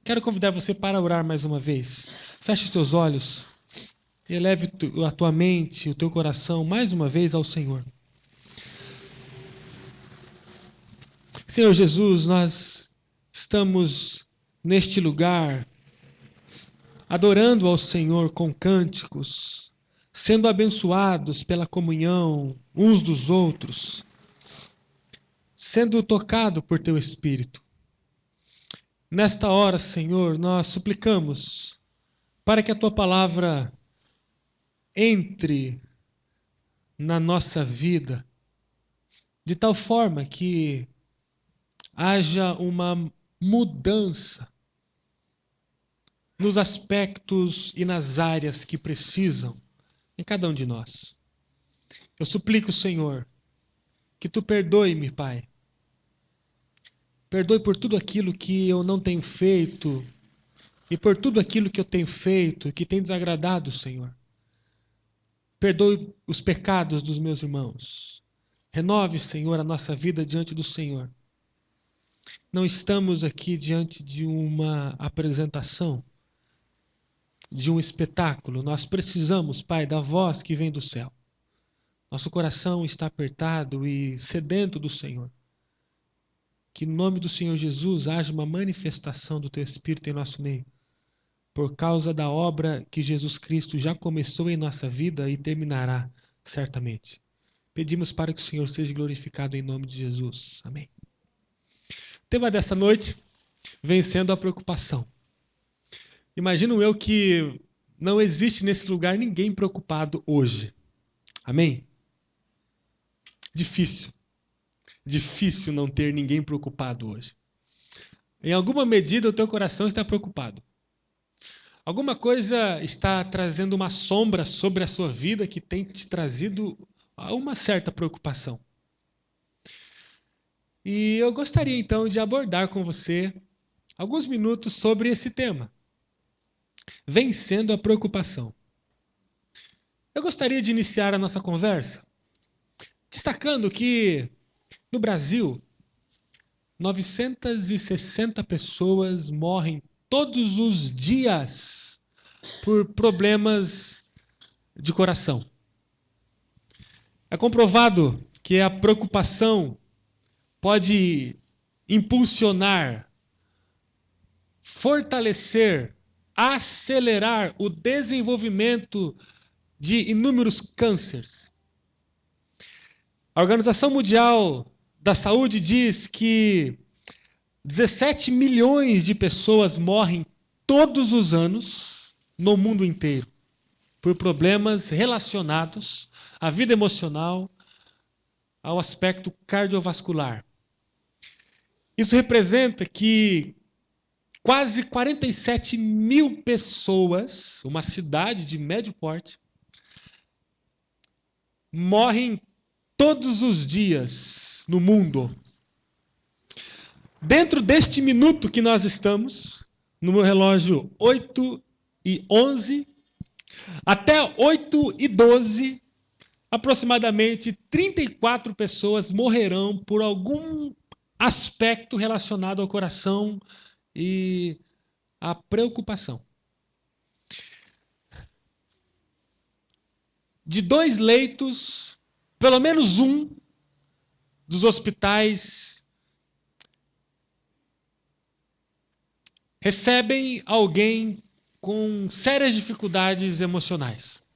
Quero convidar você para orar mais uma vez. Feche os teus olhos e eleve a tua mente, o teu coração mais uma vez ao Senhor. Senhor Jesus, nós estamos neste lugar adorando ao Senhor com cânticos, sendo abençoados pela comunhão uns dos outros, sendo tocado por teu Espírito. Nesta hora, Senhor, nós suplicamos para que a tua palavra entre na nossa vida de tal forma que haja uma mudança nos aspectos e nas áreas que precisam em cada um de nós. Eu suplico, Senhor, que tu perdoe-me, Pai. Perdoe por tudo aquilo que eu não tenho feito e por tudo aquilo que eu tenho feito que tem desagradado o Senhor. Perdoe os pecados dos meus irmãos. Renove, Senhor, a nossa vida diante do Senhor. Não estamos aqui diante de uma apresentação, de um espetáculo. Nós precisamos, Pai, da voz que vem do céu. Nosso coração está apertado e sedento do Senhor. Que no nome do Senhor Jesus haja uma manifestação do teu Espírito em nosso meio, por causa da obra que Jesus Cristo já começou em nossa vida e terminará certamente. Pedimos para que o Senhor seja glorificado em nome de Jesus. Amém. O tema dessa noite, vencendo a preocupação. Imagino eu que não existe nesse lugar ninguém preocupado hoje. Amém? Difícil não ter ninguém preocupado hoje. Em alguma medida o teu coração está preocupado. Alguma coisa está trazendo uma sombra sobre a sua vida que tem te trazido a uma certa preocupação. E eu gostaria então de abordar com você alguns minutos sobre esse tema. Vencendo a preocupação. Eu gostaria de iniciar a nossa conversa destacando que no Brasil, 960 pessoas morrem todos os dias por problemas de coração. É comprovado que a preocupação pode impulsionar, fortalecer, acelerar o desenvolvimento de inúmeros cânceres. A Organização Mundial da Saúde diz que 17 milhões de pessoas morrem todos os anos no mundo inteiro por problemas relacionados à vida emocional, ao aspecto cardiovascular. Isso representa que quase 47 mil pessoas, uma cidade de médio porte, morrem todos os dias no mundo. Dentro deste minuto que nós estamos, no meu relógio 8h11, até 8h12, aproximadamente 34 pessoas morrerão por algum aspecto relacionado ao coração e à preocupação. De 2 leitos, pelo menos um dos hospitais recebem alguém com sérias dificuldades emocionais.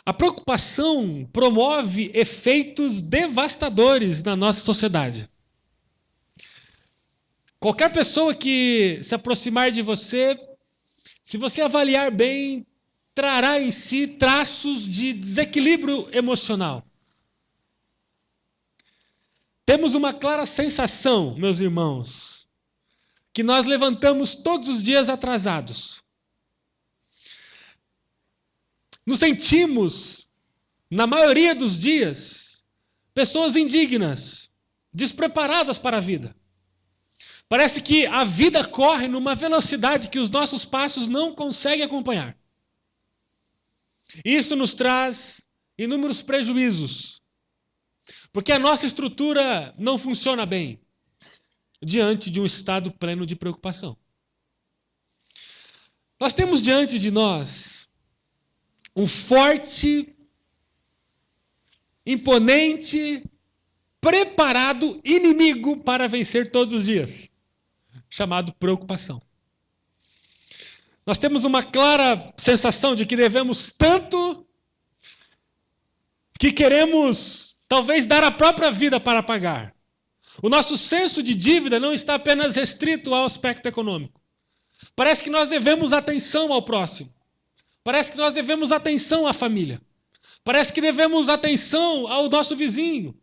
A preocupação promove efeitos devastadores na nossa sociedade. Qualquer pessoa que se aproximar de você, se você avaliar bem, trará em si traços de desequilíbrio emocional. Temos uma clara sensação, meus irmãos, que nós levantamos todos os dias atrasados. Nos sentimos, na maioria dos dias, pessoas indignas, despreparadas para a vida. Parece que a vida corre numa velocidade que os nossos passos não conseguem acompanhar. Isso nos traz inúmeros prejuízos, porque a nossa estrutura não funciona bem. diante de um estado pleno de preocupação. Nós temos diante de nós um forte, imponente, preparado inimigo para vencer todos os dias, chamado preocupação. Nós temos uma clara sensação de que devemos tanto que queremos talvez dar a própria vida para pagar. O nosso senso de dívida não está apenas restrito ao aspecto econômico. Parece que nós devemos atenção ao próximo. Parece que nós devemos atenção à família. Parece que devemos atenção ao nosso vizinho.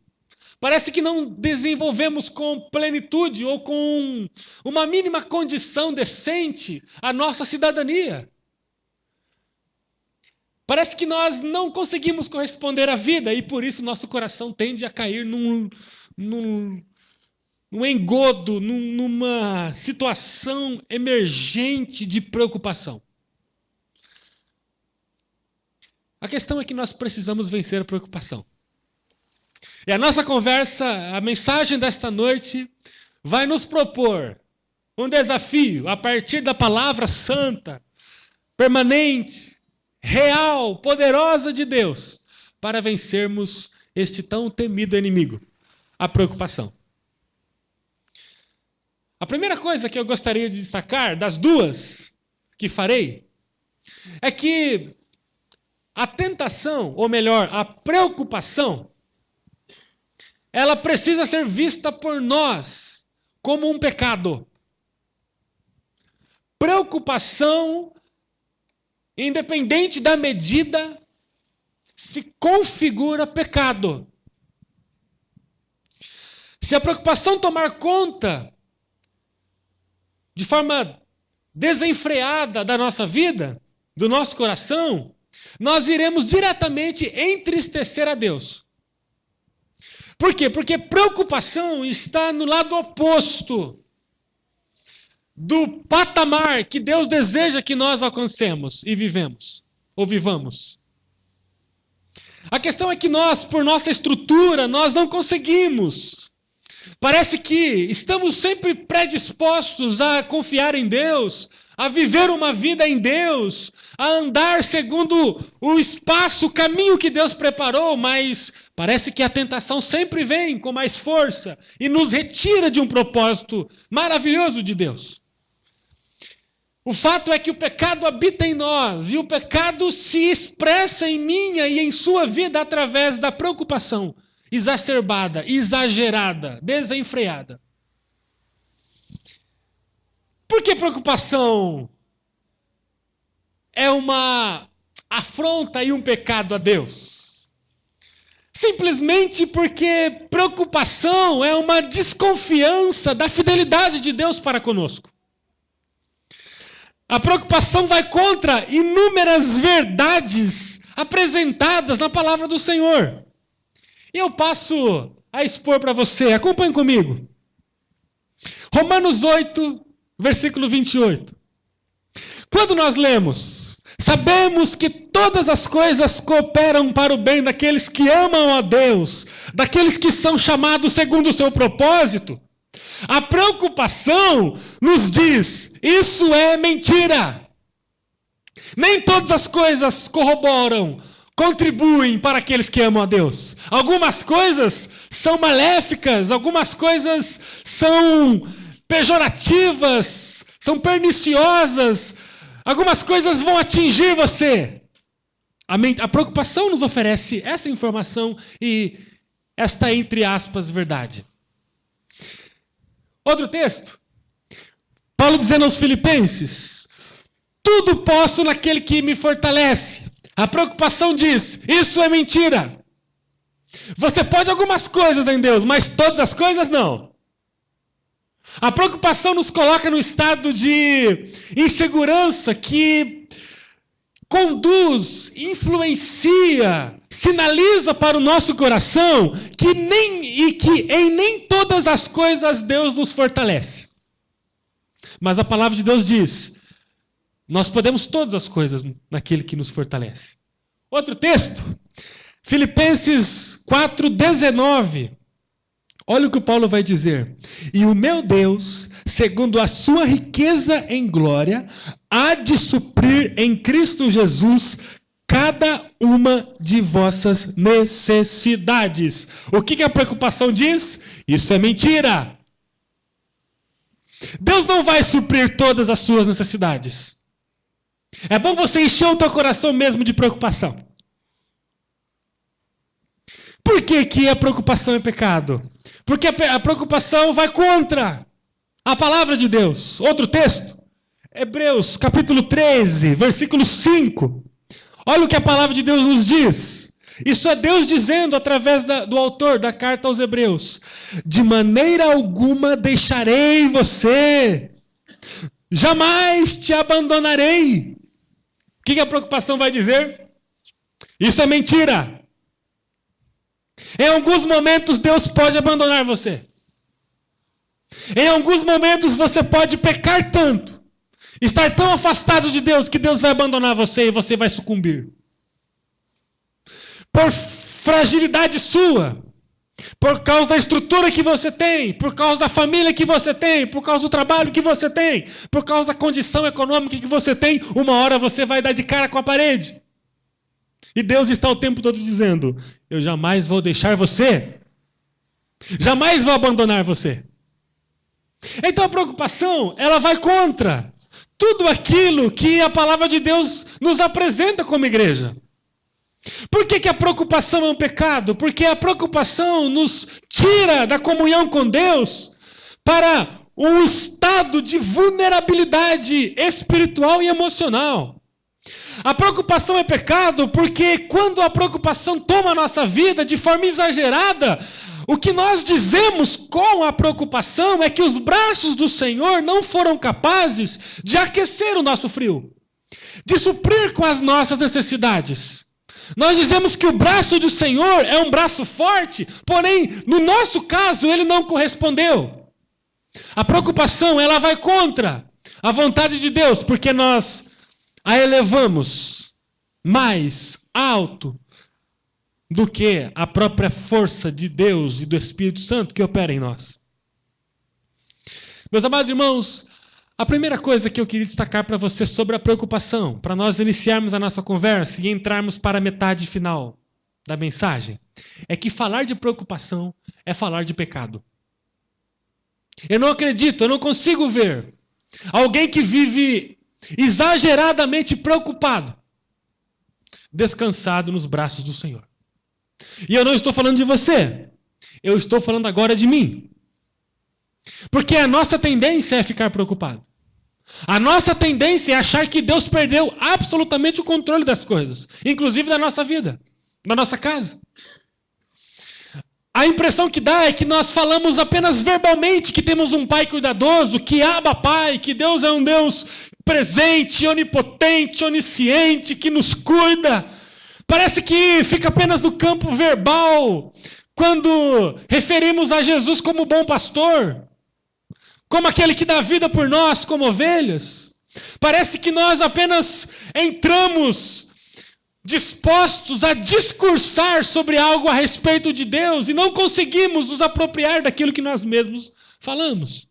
Parece que não desenvolvemos com plenitude ou com uma mínima condição decente a nossa cidadania. Parece que nós não conseguimos corresponder à vida e por isso nosso coração tende a cair num engodo, numa situação emergente de preocupação. A questão é que nós precisamos vencer a preocupação. E a nossa conversa, a mensagem desta noite, vai nos propor um desafio a partir da palavra santa, permanente, real, poderosa de Deus, para vencermos este tão temido inimigo, a preocupação. A primeira coisa que eu gostaria de destacar, das duas que farei, é que a tentação, ou melhor, a preocupação, ela precisa ser vista por nós como um pecado. Preocupação, independente da medida, se configura pecado. Se a preocupação tomar conta de forma desenfreada da nossa vida, do nosso coração, nós iremos diretamente entristecer a Deus. Por quê? Porque preocupação está no lado oposto do patamar que Deus deseja que nós alcancemos e vivamos, ou vivamos. A questão é que nós, por nossa estrutura, nós não conseguimos. Parece que estamos sempre predispostos a confiar em Deus, a viver uma vida em Deus, a andar segundo o espaço, o caminho que Deus preparou, mas parece que a tentação sempre vem com mais força e nos retira de um propósito maravilhoso de Deus. O fato é que o pecado habita em nós e o pecado se expressa em minha e em sua vida através da preocupação exacerbada, exagerada, desenfreada. Por que preocupação é uma afronta e um pecado a Deus? Simplesmente porque preocupação é uma desconfiança da fidelidade de Deus para conosco. A preocupação vai contra inúmeras verdades apresentadas na palavra do Senhor. E eu passo a expor para você. Acompanhe comigo. Romanos 8, versículo 28. Quando nós lemos, sabemos que todas as coisas cooperam para o bem daqueles que amam a Deus, daqueles que são chamados segundo o seu propósito. A preocupação nos diz, isso é mentira. Nem todas as coisas corroboram, contribuem para aqueles que amam a Deus. Algumas coisas são maléficas, algumas coisas são pejorativas, são perniciosas, algumas coisas vão atingir você. A preocupação nos oferece essa informação e esta, entre aspas, verdade. Outro texto, Paulo dizendo aos Filipenses, tudo posso naquele que me fortalece. A preocupação diz, isso é mentira. Você pode algumas coisas em Deus, mas todas as coisas não. A preocupação nos coloca no estado de insegurança que conduz, influencia, sinaliza para o nosso coração que em nem todas as coisas Deus nos fortalece. Mas a palavra de Deus diz, nós podemos todas as coisas naquele que nos fortalece. Outro texto, Filipenses 4:19. Olha o que o Paulo vai dizer. E o meu Deus, segundo a sua riqueza em glória, há de suprir em Cristo Jesus cada uma de vossas necessidades. O que a preocupação diz? Isso é mentira. Deus não vai suprir todas as suas necessidades. É bom você encher o teu coração mesmo de preocupação. Por que a preocupação é pecado? Porque a preocupação vai contra a palavra de Deus. Outro texto, Hebreus capítulo 13, versículo 5. Olha o que a palavra de Deus nos diz. Isso é Deus dizendo através do autor da carta aos Hebreus. De maneira alguma deixarei você. Jamais te abandonarei. O que a preocupação vai dizer? Isso é mentira. Em alguns momentos Deus pode abandonar você. Em alguns momentos você pode pecar tanto, estar tão afastado de Deus, que Deus vai abandonar você e você vai sucumbir. Por fragilidade sua, por causa da estrutura que você tem, por causa da família que você tem, por causa do trabalho que você tem, por causa da condição econômica que você tem, uma hora você vai dar de cara com a parede. E Deus está o tempo todo dizendo: eu jamais vou deixar você. Jamais vou abandonar você. Então a preocupação, ela vai contra tudo aquilo que a palavra de Deus nos apresenta como igreja. Por que a preocupação é um pecado? Porque a preocupação nos tira da comunhão com Deus para um estado de vulnerabilidade espiritual e emocional. A preocupação é pecado porque quando a preocupação toma a nossa vida de forma exagerada, o que nós dizemos com a preocupação é que os braços do Senhor não foram capazes de aquecer o nosso frio, de suprir com as nossas necessidades. Nós dizemos que o braço do Senhor é um braço forte, porém, no nosso caso, ele não correspondeu. A preocupação, ela vai contra a vontade de Deus, porque nós a elevamos mais alto do que a própria força de Deus e do Espírito Santo que opera em nós. Meus amados irmãos, a primeira coisa que eu queria destacar para você sobre a preocupação, para nós iniciarmos a nossa conversa e entrarmos para a metade final da mensagem, é que falar de preocupação é falar de pecado. Eu não acredito, eu não consigo ver alguém que vive exageradamente preocupado, descansado nos braços do Senhor. E eu não estou falando de você, eu estou falando agora de mim. Porque a nossa tendência é ficar preocupado. A nossa tendência é achar que Deus perdeu absolutamente o controle das coisas, inclusive da nossa vida, da nossa casa. A impressão que dá é que nós falamos apenas verbalmente que temos um Pai cuidadoso, que Abba Pai, que Deus é um Deus presente, onipotente, onisciente, que nos cuida. Parece que fica apenas no campo verbal, quando referimos a Jesus como bom pastor, como aquele que dá vida por nós como ovelhas. Parece que nós apenas entramos dispostos a discursar sobre algo a respeito de Deus e não conseguimos nos apropriar daquilo que nós mesmos falamos.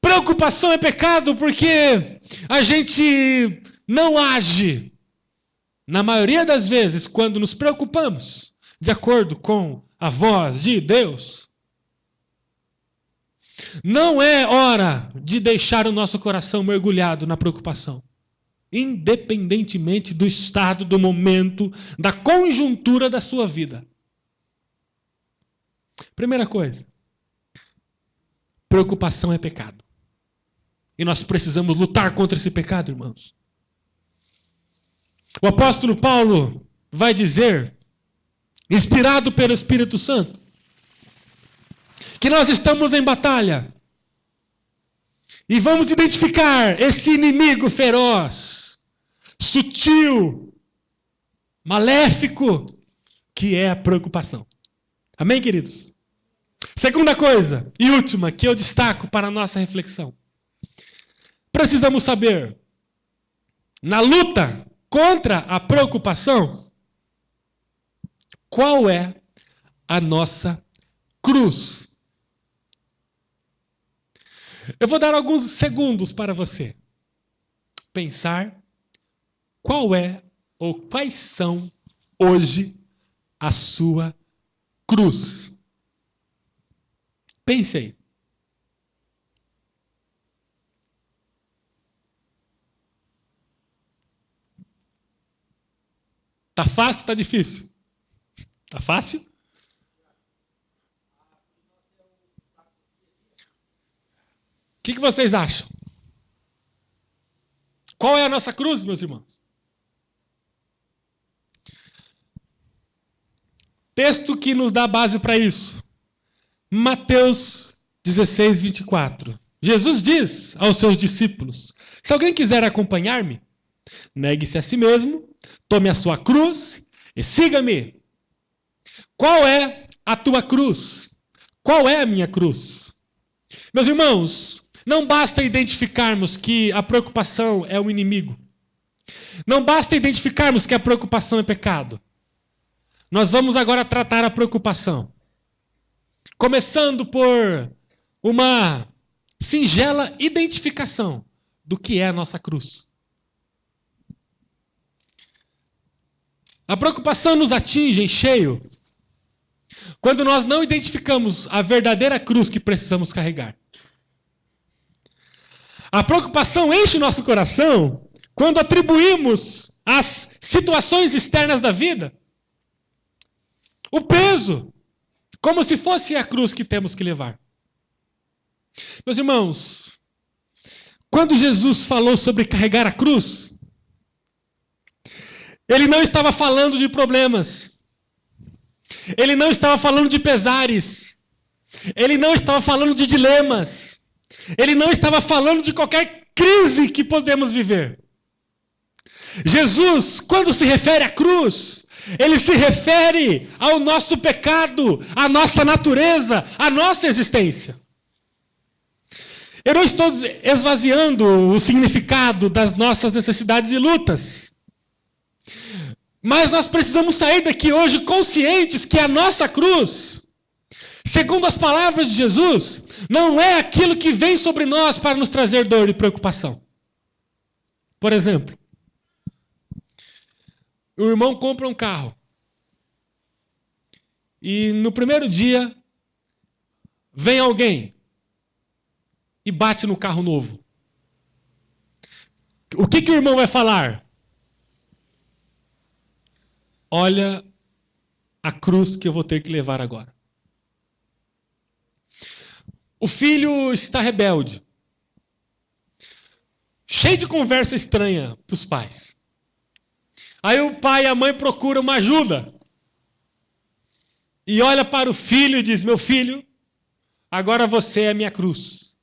Preocupação é pecado porque a gente não age, na maioria das vezes, quando nos preocupamos, de acordo com a voz de Deus. Não é hora de deixar o nosso coração mergulhado na preocupação, independentemente do estado, do momento, da conjuntura da sua vida. Primeira coisa, preocupação é pecado. E nós precisamos lutar contra esse pecado, irmãos. O apóstolo Paulo vai dizer, inspirado pelo Espírito Santo, que nós estamos em batalha. E vamos identificar esse inimigo feroz, sutil, maléfico, que é a preocupação. Amém, queridos? Segunda coisa e última que eu destaco para a nossa reflexão. Precisamos saber, na luta contra a preocupação, qual é a nossa cruz. Eu vou dar alguns segundos para você pensar qual é ou quais são hoje a sua cruz. Pense aí. Tá fácil, tá difícil? Tá fácil? O que vocês acham? Qual é a nossa cruz, meus irmãos? Texto que nos dá base para isso. Mateus 16, 24. Jesus diz aos seus discípulos: se alguém quiser acompanhar-me, negue-se a si mesmo, tome a sua cruz e siga-me. Qual é a tua cruz? Qual é a minha cruz? Meus irmãos, não basta identificarmos que a preocupação é o inimigo. Não basta identificarmos que a preocupação é pecado. Nós vamos agora tratar a preocupação. Começando por uma singela identificação do que é a nossa cruz. A preocupação nos atinge em cheio quando nós não identificamos a verdadeira cruz que precisamos carregar. A preocupação enche o nosso coração quando atribuímos às situações externas da vida o peso, como se fosse a cruz que temos que levar. Meus irmãos, quando Jesus falou sobre carregar a cruz, ele não estava falando de problemas. Ele não estava falando de pesares. Ele não estava falando de dilemas. Ele não estava falando de qualquer crise que podemos viver. Jesus, quando se refere à cruz, ele se refere ao nosso pecado, à nossa natureza, à nossa existência. Eu não estou esvaziando o significado das nossas necessidades e lutas. Mas nós precisamos sair daqui hoje conscientes que a nossa cruz, segundo as palavras de Jesus, não é aquilo que vem sobre nós para nos trazer dor e preocupação. Por exemplo, o irmão compra um carro. E no primeiro dia, vem alguém e bate no carro novo. O que o irmão vai falar? Olha a cruz que eu vou ter que levar agora. O filho está rebelde. Cheio de conversa estranha para os pais. Aí o pai e a mãe procuram uma ajuda. E olha para o filho e diz: meu filho, agora você é a minha cruz.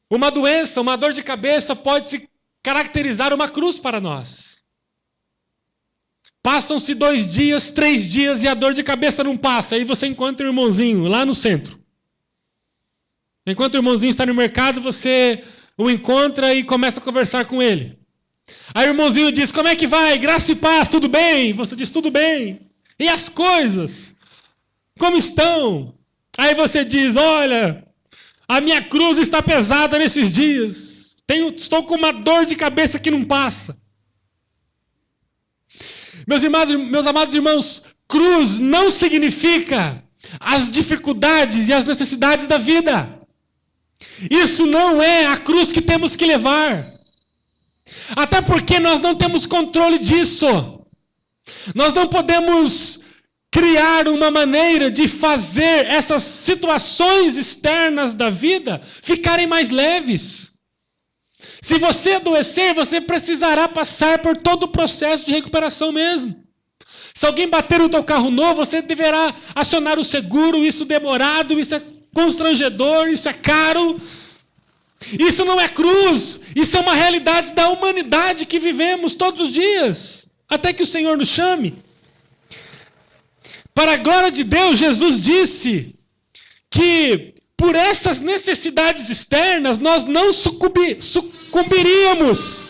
Uma doença, uma dor de cabeça pode se caracterizar uma cruz para nós. Passam-se 2 dias, 3 dias e a dor de cabeça não passa. Aí você encontra o irmãozinho lá no centro. Enquanto o irmãozinho está no mercado, você o encontra e começa a conversar com ele. Aí o irmãozinho diz: como é que vai? Graça e paz, tudo bem? Você diz: tudo bem. E as coisas? Como estão? Aí você diz: olha, a minha cruz está pesada nesses dias. Estou com uma dor de cabeça que não passa. Meus amados irmãos, cruz não significa as dificuldades e as necessidades da vida. Isso não é a cruz que temos que levar. Até porque nós não temos controle disso. Nós não podemos criar uma maneira de fazer essas situações externas da vida ficarem mais leves. Se você adoecer, você precisará passar por todo o processo de recuperação mesmo. Se alguém bater no teu carro novo, você deverá acionar o seguro, isso demorado, isso é constrangedor, isso é caro. Isso não é cruz, isso é uma realidade da humanidade que vivemos todos os dias, até que o Senhor nos chame. Para a glória de Deus, Jesus disse que por essas necessidades externas nós não sucumbiríamos.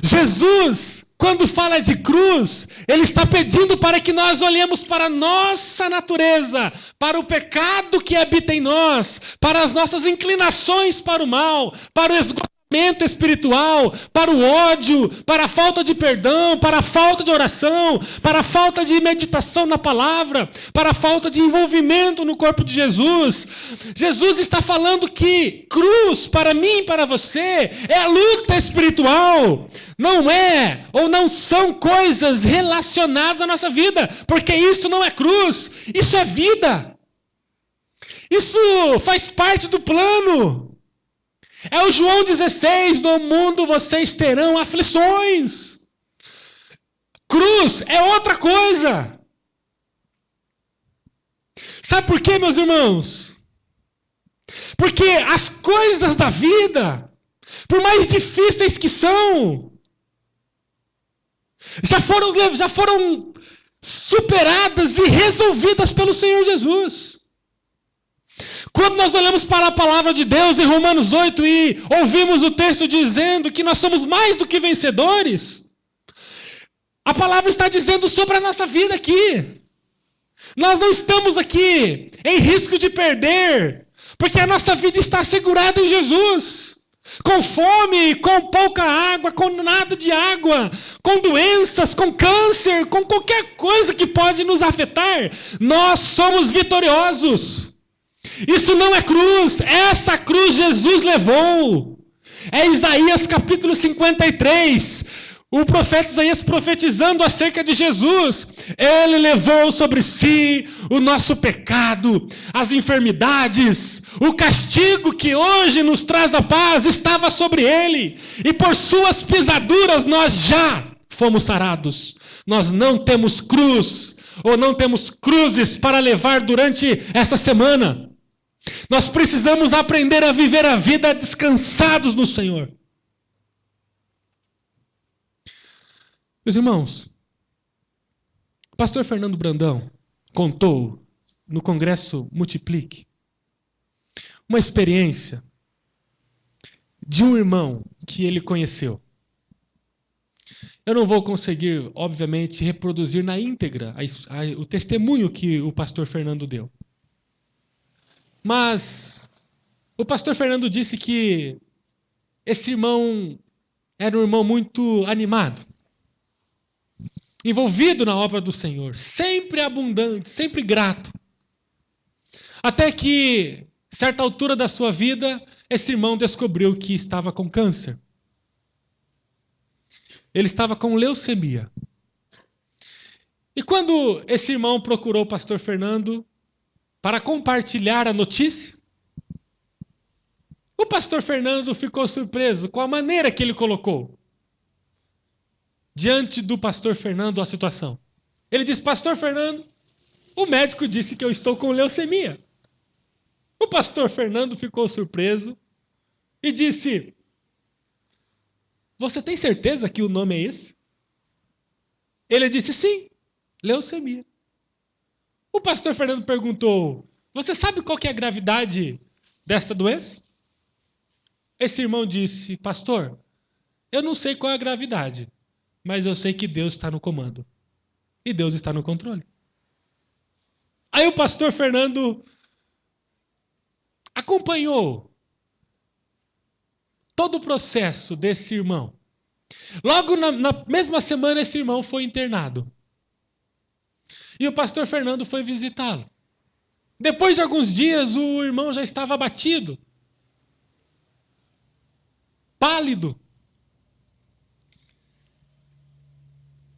Jesus quando fala de cruz, ele está pedindo para que nós olhemos para a nossa natureza, para o pecado que habita em nós, para as nossas inclinações para o mal, para o esgotamento espiritual, para o ódio, para a falta de perdão, para a falta de oração, para a falta de meditação na palavra, para a falta de envolvimento no corpo de Jesus. Jesus está falando que cruz, para mim e para você, é a luta espiritual. Não é, ou não são coisas relacionadas à nossa vida, porque isso não é cruz, isso é vida. Isso faz parte do plano. É o João 16, no mundo vocês terão aflições. Cruz é outra coisa. Sabe por quê, meus irmãos? Porque as coisas da vida, por mais difíceis que são, já foram superadas e resolvidas pelo Senhor Jesus. Quando nós olhamos para a palavra de Deus em Romanos 8 e ouvimos o texto dizendo que nós somos mais do que vencedores, a palavra está dizendo sobre a nossa vida aqui. Nós não estamos aqui em risco de perder, porque a nossa vida está assegurada em Jesus. Com fome, com pouca água, com nada de água, com doenças, com câncer, com qualquer coisa que pode nos afetar, nós somos vitoriosos. Isso não é cruz, essa cruz Jesus levou. É Isaías capítulo 53. O profeta Isaías profetizando acerca de Jesus. Ele levou sobre si o nosso pecado, as enfermidades, o castigo que hoje nos traz a paz estava sobre ele. E por suas pisaduras nós já fomos sarados. Nós não temos cruz, ou não temos cruzes para levar durante essa semana. Nós precisamos aprender a viver a vida descansados no Senhor. Meus irmãos, o pastor Fernando Brandão contou no Congresso Multiplique uma experiência de um irmão que ele conheceu. Eu não vou conseguir, obviamente, reproduzir na íntegra o testemunho que o pastor Fernando deu. Mas o pastor Fernando disse que esse irmão era um irmão muito animado, envolvido na obra do Senhor, sempre abundante, sempre grato. Até que, certa altura da sua vida, esse irmão descobriu que estava com câncer. Ele estava com leucemia. E quando esse irmão procurou o pastor Fernando para compartilhar a notícia, o pastor Fernando ficou surpreso com a maneira que ele colocou diante do pastor Fernando a situação. Ele disse: pastor Fernando, o médico disse que eu estou com leucemia. O pastor Fernando ficou surpreso e disse: você tem certeza que o nome é esse? Ele disse: sim, leucemia. O pastor Fernando perguntou: você sabe qual que é a gravidade desta doença? Esse irmão disse: pastor, eu não sei qual é a gravidade, mas eu sei que Deus está no comando. E Deus está no controle. Aí o pastor Fernando acompanhou todo o processo desse irmão. Logo na mesma semana, esse irmão foi internado. E o pastor Fernando foi visitá-lo. Depois de alguns dias, o irmão já estava abatido, pálido.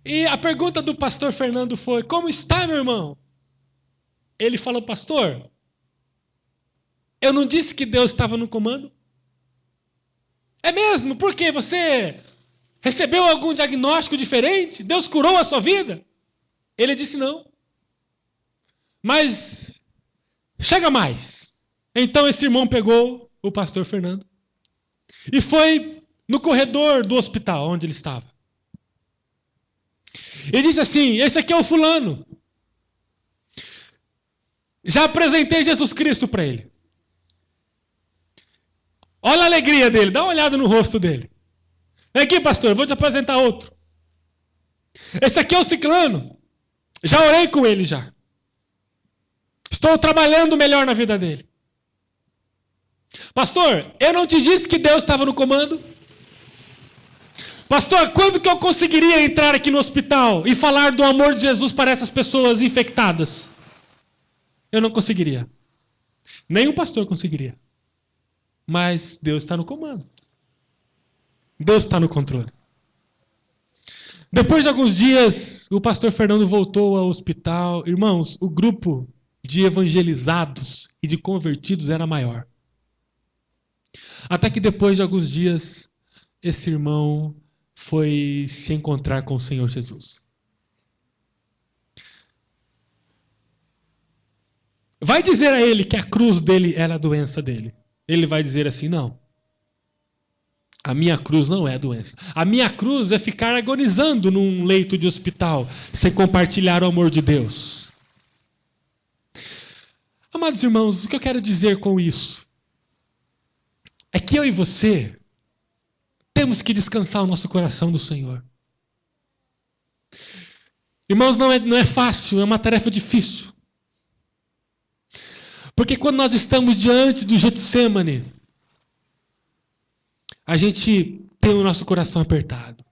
E a pergunta do pastor Fernando foi: como está, meu irmão? Ele falou: pastor, eu não disse que Deus estava no comando? É mesmo? Por quê? Você recebeu algum diagnóstico diferente? Deus curou a sua vida? Ele disse: não. Mas chega mais. Então esse irmão pegou o pastor Fernando e foi no corredor do hospital onde ele estava. E disse assim: esse aqui é o fulano. Já apresentei Jesus Cristo para ele. Olha a alegria dele, dá uma olhada no rosto dele. Vem aqui, pastor, eu vou te apresentar outro. Esse aqui é o ciclano. Já orei com ele já. Estou trabalhando melhor na vida dele. Pastor, eu não te disse que Deus estava no comando? Pastor, quando que eu conseguiria entrar aqui no hospital e falar do amor de Jesus para essas pessoas infectadas? Eu não conseguiria. Nenhum pastor conseguiria. Mas Deus está no comando. Deus está no controle. Depois de alguns dias, o pastor Fernando voltou ao hospital. Irmãos, o grupo de evangelizados e de convertidos era maior. Até que depois de alguns dias, esse irmão foi se encontrar com o Senhor Jesus. Vai dizer a ele que a cruz dele era a doença dele. Ele vai dizer assim, não. A minha cruz não é a doença. A minha cruz é ficar agonizando num leito de hospital, sem compartilhar o amor de Deus. Amados irmãos, o que eu quero dizer com isso? É que eu e você temos que descansar o nosso coração do Senhor. Irmãos, não é fácil, é uma tarefa difícil. Porque quando nós estamos diante do Getsemane, a gente tem o nosso coração apertado.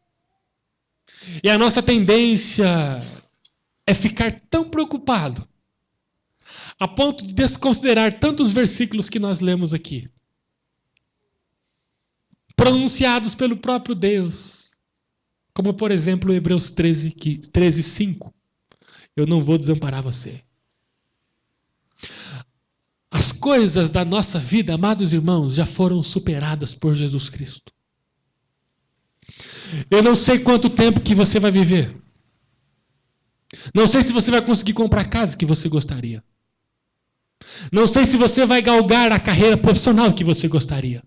E a nossa tendência é ficar tão preocupado, a ponto de desconsiderar tantos versículos que nós lemos aqui, pronunciados pelo próprio Deus, como por exemplo Hebreus 13:5. Eu não vou desamparar você. As coisas da nossa vida, amados irmãos, já foram superadas por Jesus Cristo. Eu não sei quanto tempo que você vai viver. Não sei se você vai conseguir comprar a casa que você gostaria. Não sei se você vai galgar a carreira profissional que você gostaria.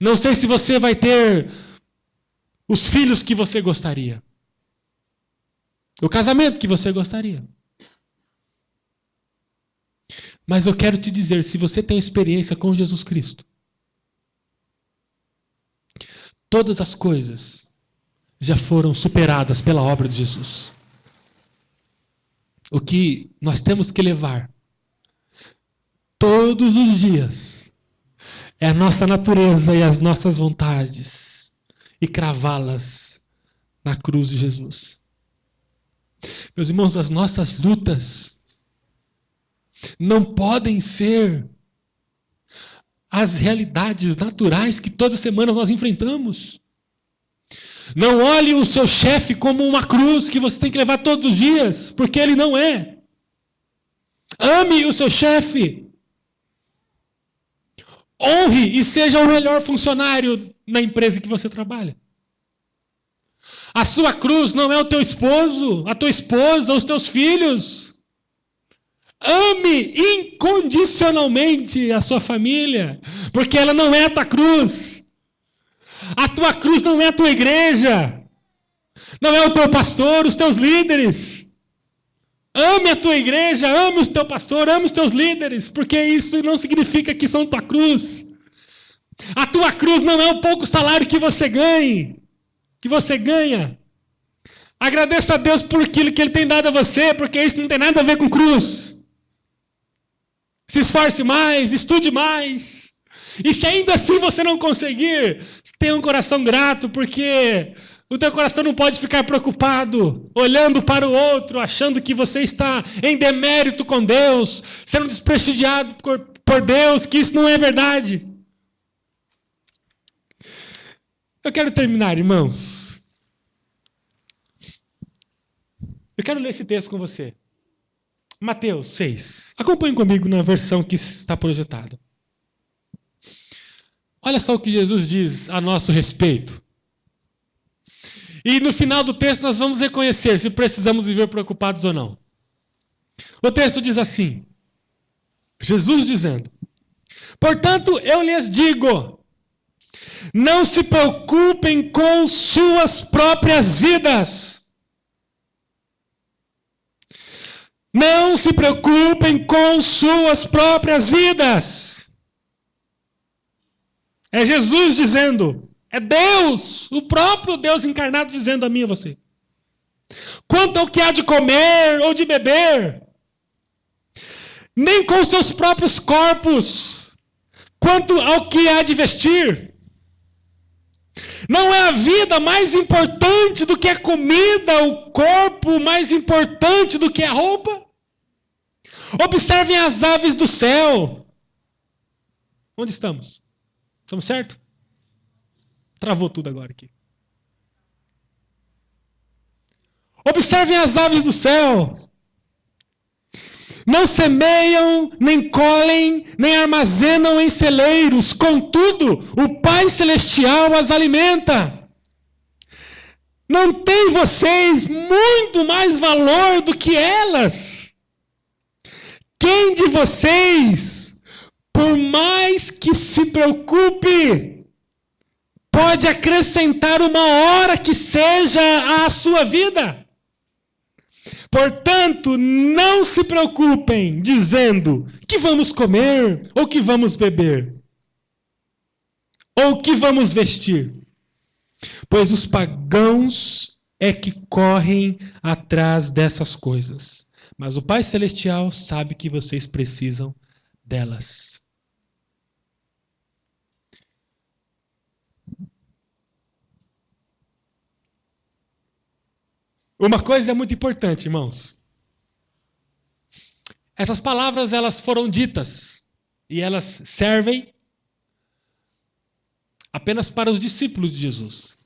Não sei se você vai ter os filhos que você gostaria. O casamento que você gostaria. Mas eu quero te dizer, se você tem experiência com Jesus Cristo, todas as coisas já foram superadas pela obra de Jesus. O que nós temos que levar todos os dias é a nossa natureza e as nossas vontades e cravá-las na cruz de Jesus. Meus irmãos, as nossas lutas não podem ser as realidades naturais que todas as semanas nós enfrentamos. Não olhe o seu chefe como uma cruz que você tem que levar todos os dias, porque ele não é. Ame o seu chefe. Honre e seja o melhor funcionário na empresa que você trabalha. A sua cruz não é o teu esposo, a tua esposa, os teus filhos. Ame incondicionalmente a sua família, porque ela não é a tua cruz. A tua cruz não é a tua igreja, não é o teu pastor, os teus líderes. Ame a tua igreja, ame o teu pastor, ame os teus líderes, porque isso não significa que são tua cruz. A tua cruz não é o pouco salário que você ganha. Agradeça a Deus por aquilo que Ele tem dado a você, porque isso não tem nada a ver com cruz. Se esforce mais, estude mais. E se ainda assim você não conseguir, tenha um coração grato, porque o teu coração não pode ficar preocupado, olhando para o outro, achando que você está em demérito com Deus, sendo desprestigiado por Deus, que isso não é verdade. Eu quero terminar, irmãos. Eu quero ler esse texto com você. Mateus 6. Acompanhe comigo na versão que está projetada. Olha só o que Jesus diz a nosso respeito. E no final do texto nós vamos reconhecer se precisamos viver preocupados ou não. O texto diz assim, Jesus dizendo, portanto eu lhes digo, não se preocupem com suas próprias vidas. Não se preocupem com suas próprias vidas. É Jesus dizendo, é Deus, o próprio Deus encarnado dizendo a mim e a você. quanto ao que há de comer ou de beber, nem com seus próprios corpos, quanto ao que há de vestir. Não é a vida mais importante do que a comida, o corpo mais importante do que a roupa? Observem as aves do céu. Onde estamos? Estamos certo? Travou tudo agora aqui. Observem as aves do céu. Não semeiam, nem colhem, nem armazenam em celeiros. Contudo, o Pai Celestial as alimenta. Não tem vocês muito mais valor do que elas? Quem de vocês, por mais que se preocupe, pode acrescentar uma hora que seja à sua vida? Portanto, não se preocupem, dizendo que vamos comer, ou que vamos beber, ou que vamos vestir. Pois os pagãos é que correm atrás dessas coisas. Mas o Pai Celestial sabe que vocês precisam delas. Uma coisa é muito importante, irmãos. Essas palavras, elas foram ditas e elas servem apenas para os discípulos de Jesus.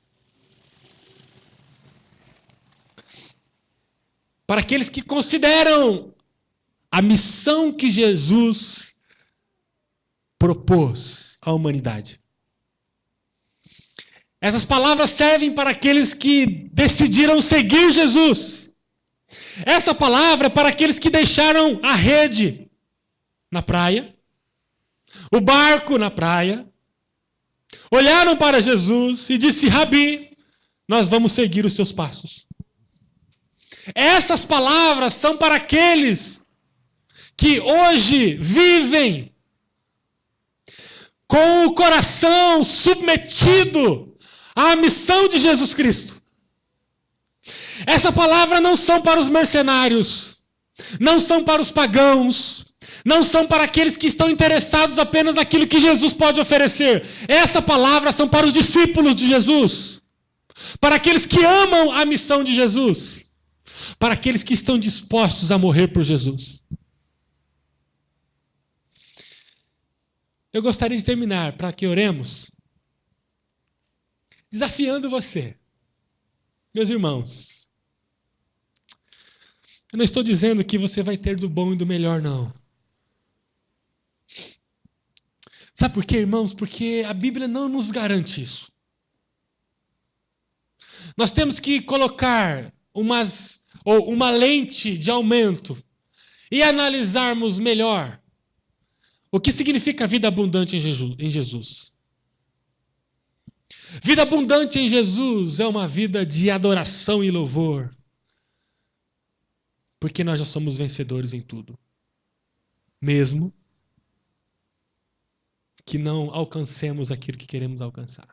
Para aqueles que consideram a missão que Jesus propôs à humanidade. Essas palavras servem para aqueles que decidiram seguir Jesus. Essa palavra é para aqueles que deixaram a rede na praia, o barco na praia, olharam para Jesus e disse: Rabi, nós vamos seguir os seus passos. Essas palavras são para aqueles que hoje vivem com o coração submetido à missão de Jesus Cristo. Essa palavra não são para os mercenários, não são para os pagãos, não são para aqueles que estão interessados apenas naquilo que Jesus pode oferecer. Essa palavra são para os discípulos de Jesus, para aqueles que amam a missão de Jesus, para aqueles que estão dispostos a morrer por Jesus. Eu gostaria de terminar, para que oremos, desafiando você. Meus irmãos, eu não estou dizendo que você vai ter do bom e do melhor, não. Sabe por quê, irmãos? Porque a Bíblia não nos garante isso. Nós temos que colocar uma lente de aumento e analisarmos melhor o que significa vida abundante em Jesus. Vida abundante em Jesus é uma vida de adoração e louvor, porque nós já somos vencedores em tudo, mesmo que não alcancemos aquilo que queremos alcançar.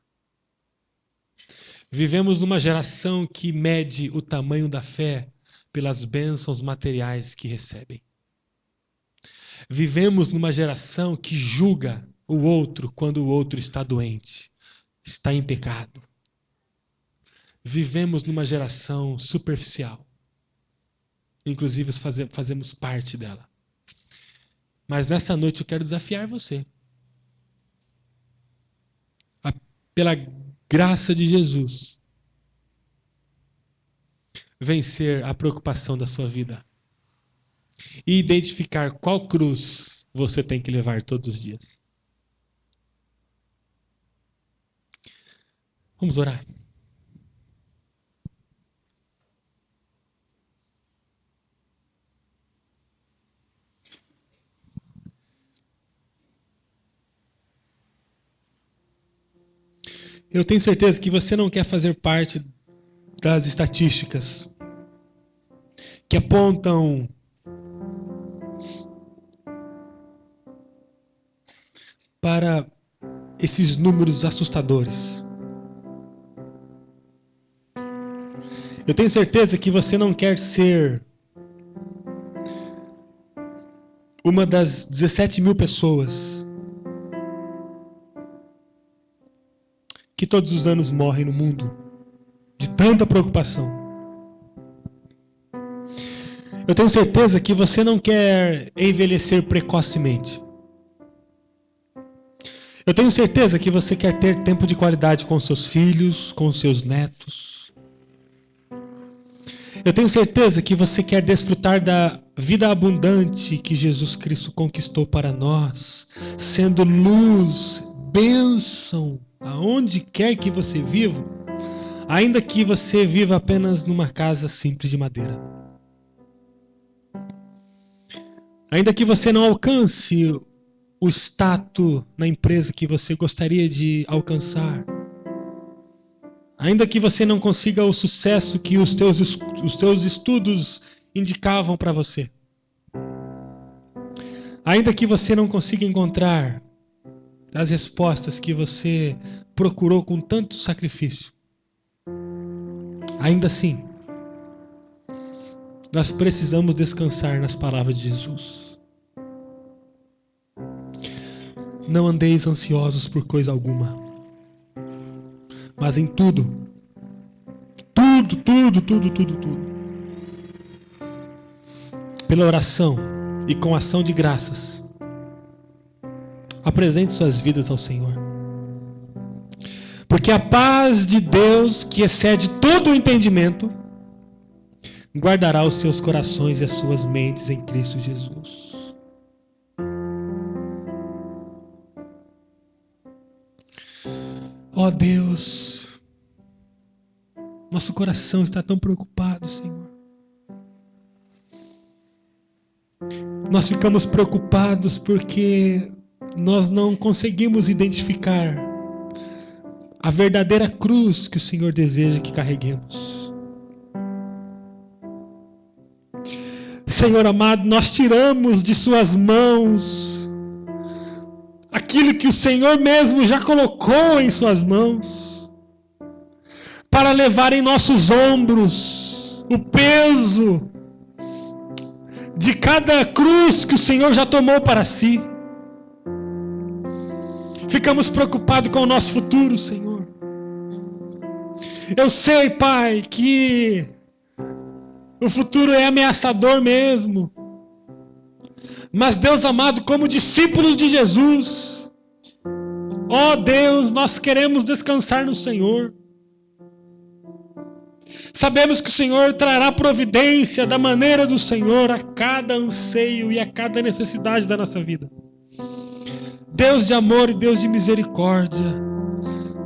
Vivemos numa geração que mede o tamanho da fé pelas bênçãos materiais que recebem. Vivemos numa geração que julga o outro quando o outro está doente, está em pecado. Vivemos numa geração superficial. Inclusive fazemos parte dela. Mas nessa noite eu quero desafiar você. Pela graça de Jesus, vencer a preocupação da sua vida e identificar qual cruz você tem que levar todos os dias. Vamos orar. Eu tenho certeza que você não quer fazer parte das estatísticas que apontam para esses números assustadores. Eu tenho certeza que você não quer ser uma das 17 mil pessoas que todos os anos morrem no mundo de tanta preocupação. Eu tenho certeza que você não quer envelhecer precocemente. Eu tenho certeza que você quer ter tempo de qualidade com seus filhos, com seus netos. Eu tenho certeza que você quer desfrutar da vida abundante que Jesus Cristo conquistou para nós, sendo luz, bênção, aonde quer que você viva, ainda que você viva apenas numa casa simples de madeira. Ainda que você não alcance o status na empresa que você gostaria de alcançar. Ainda que você não consiga o sucesso que os teus estudos indicavam para você. Ainda que você não consiga encontrar as respostas que você procurou com tanto sacrifício. Ainda assim, nós precisamos descansar nas palavras de Jesus. Não andeis ansiosos por coisa alguma, mas em tudo, pela oração e com ação de graças, apresente suas vidas ao Senhor. Porque a paz de Deus, que excede todo o entendimento, guardará os seus corações e as suas mentes em Cristo Jesus. Ó Deus, nosso coração está tão preocupado, Senhor. Nós ficamos preocupados porque nós não conseguimos identificar a verdadeira cruz que o Senhor deseja que carreguemos. Senhor amado, nós tiramos de suas mãos aquilo que o Senhor mesmo já colocou em suas mãos, para levar em nossos ombros o peso de cada cruz que o Senhor já tomou para si. Ficamos preocupados com o nosso futuro, Senhor. Eu sei, Pai, que o futuro é ameaçador mesmo. Mas, Deus amado, como discípulos de Jesus, ó Deus, nós queremos descansar no Senhor. Sabemos que o Senhor trará providência da maneira do Senhor a cada anseio e a cada necessidade da nossa vida. Deus de amor e Deus de misericórdia,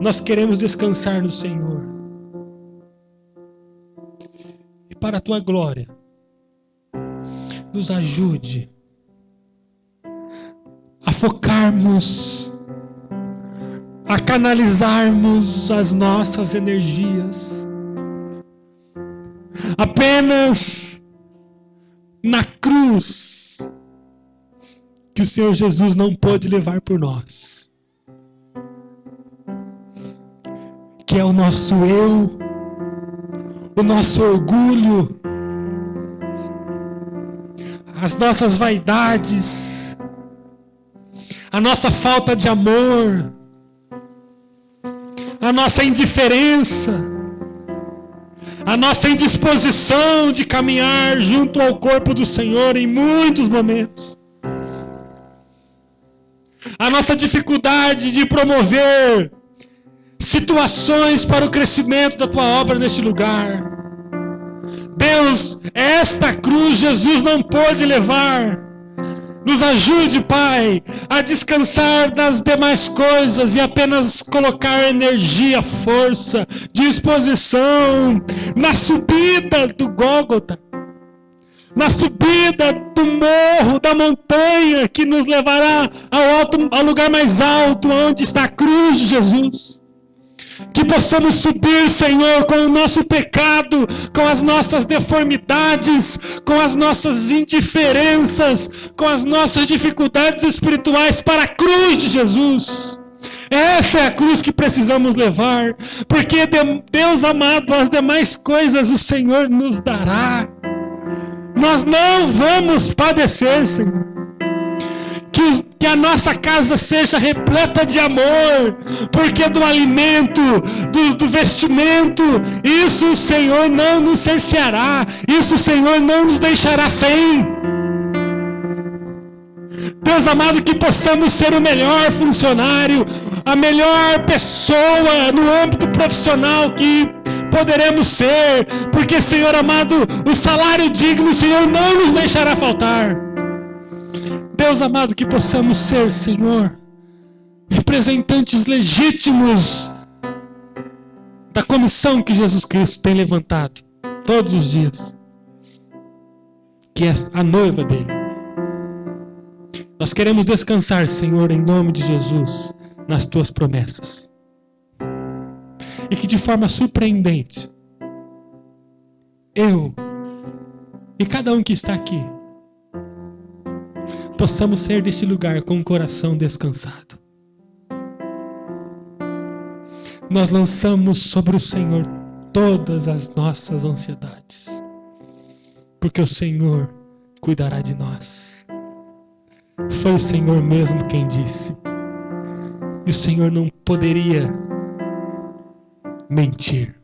nós queremos descansar no Senhor. E para a Tua glória, nos ajude a focarmos, a canalizarmos as nossas energias apenas na cruz que o Senhor Jesus não pôde levar por nós, que é o nosso eu, o nosso orgulho, as nossas vaidades, a nossa falta de amor, a nossa indiferença, a nossa indisposição de caminhar junto ao corpo do Senhor em muitos momentos, a nossa dificuldade de promover situações para o crescimento da Tua obra neste lugar. Deus, esta cruz Jesus não pôde levar. Nos ajude, Pai, a descansar das demais coisas e apenas colocar energia, força, disposição na subida do Gólgota, na subida do morro, da montanha que nos levará ao lugar mais alto, onde está a cruz de Jesus. Que possamos subir, Senhor, com o nosso pecado, com as nossas deformidades, com as nossas indiferenças, com as nossas dificuldades espirituais para a cruz de Jesus. Essa é a cruz que precisamos levar, porque Deus amado, as demais coisas o Senhor nos dará. Nós não vamos padecer, Senhor. Que a nossa casa seja repleta de amor, porque do alimento, do vestimento, isso o Senhor não nos cerceará, isso o Senhor não nos deixará sem. Deus amado, que possamos ser o melhor funcionário, a melhor pessoa no âmbito profissional que poderemos ser, porque, Senhor amado, o salário digno o Senhor não nos deixará faltar. Deus amado, que possamos ser, Senhor, representantes legítimos da comissão que Jesus Cristo tem levantado todos os dias, que é a noiva dele. Nós queremos descansar, Senhor, em nome de Jesus, nas tuas promessas. E que de forma surpreendente, eu e cada um que está aqui, possamos sair deste lugar com o coração descansado. Nós lançamos sobre o Senhor todas as nossas ansiedades, porque o Senhor cuidará de nós. Foi o Senhor mesmo quem disse, e o Senhor não poderia mentir.